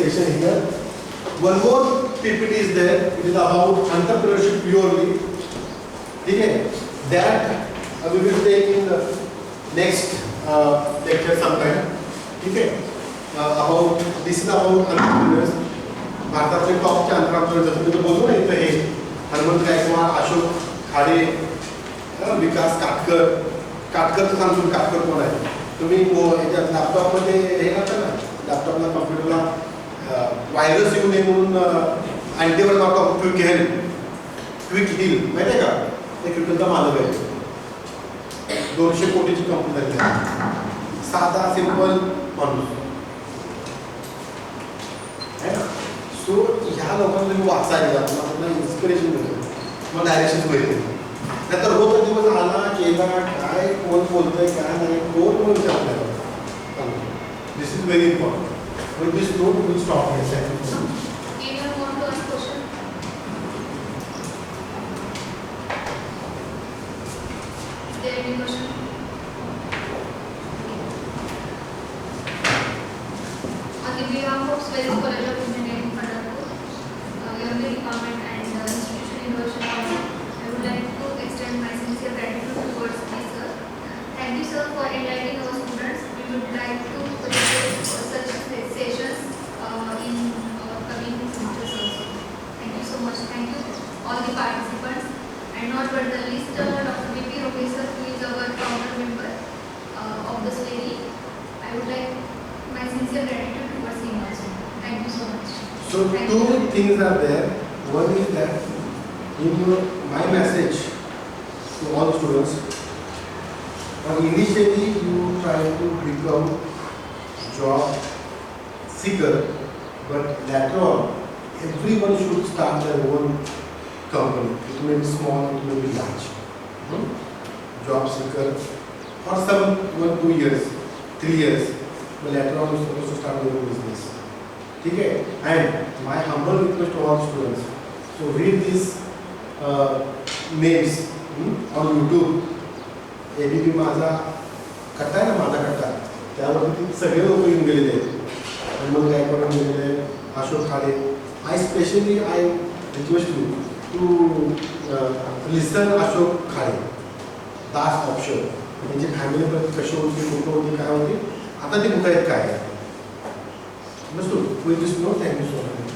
session here. One more PPT is there. It is about entrepreneurship purely. Okay, that we will take in the next lecture sometime. Okay, about this is about entrepreneurs. भारतातले टॉपचे entrepreneurs जसं मी बोललो ना इथं हे हनुमंत गायकवाड, अशोक खाडे, विकास काटकर. काटकरचं सांगतो काटकर कोण आहे. तुम्ही याच्यात लॅपटॉपमध्ये हे करता ना, लॅपटॉपला कॉम्प्युटरला व्हायरस येऊ नये म्हणून अँटीव्हायरस वापरतो. क्विक हिल माहिती आहे का? ते क्रिकेटचा मालक आहे. 200 कोटीची कंपनी आहे. साधा सिंपल माणूस आहे ना. सो ह्या लोकांना तुम्ही वाचायला तुम्हाला इन्स्पिरेशन मिळतं, तुम्हाला डायरेक्शन मिळते. नाहीतर रोज दिवस आला केला काय कोण बोलतंय काय नाही कोण विचारलं. This is very important. With this note will stop here. Anyone want to ask question? Is there any question? On the behalf of Swedish College of Engineering, Padarpur, Learning Department and Institution Innovation Council, I would like to extend my sincere gratitude towards this sir. Thank you sir for enlightening our students. We would like to repeat such sessions in our coming semesters also. Thank you so much. Thank you all the participants, and not but the least Dr. B.P. Rohey sir, who is our founder member of the study. I would like my sincere gratitude towards him also. Thank you so much. So two things are there. One is that in my message to all students, initially you try to become job seeker, but later on everyone should start their own company. It may be small, it may be large. Job seeker for some 1-2 years, 3 years, but later on you're supposed to start your own business. Okay? And my humble request to all students, so read these names on YouTube. ABP माझा कट्टा आहे ना, माझा कट्टा, त्यावरती सगळे लोक येऊन गेलेले आहेत. हनुमंत गायकवाड गेलेले आहेत, Ashok Khade. I request you to listen Ashok Khade, Das option. त्यांची फॅमिली कशी होती, कुठं होती, काय होती, आता ते कुठं आहेत काय. Understood? With this note, thank you so much.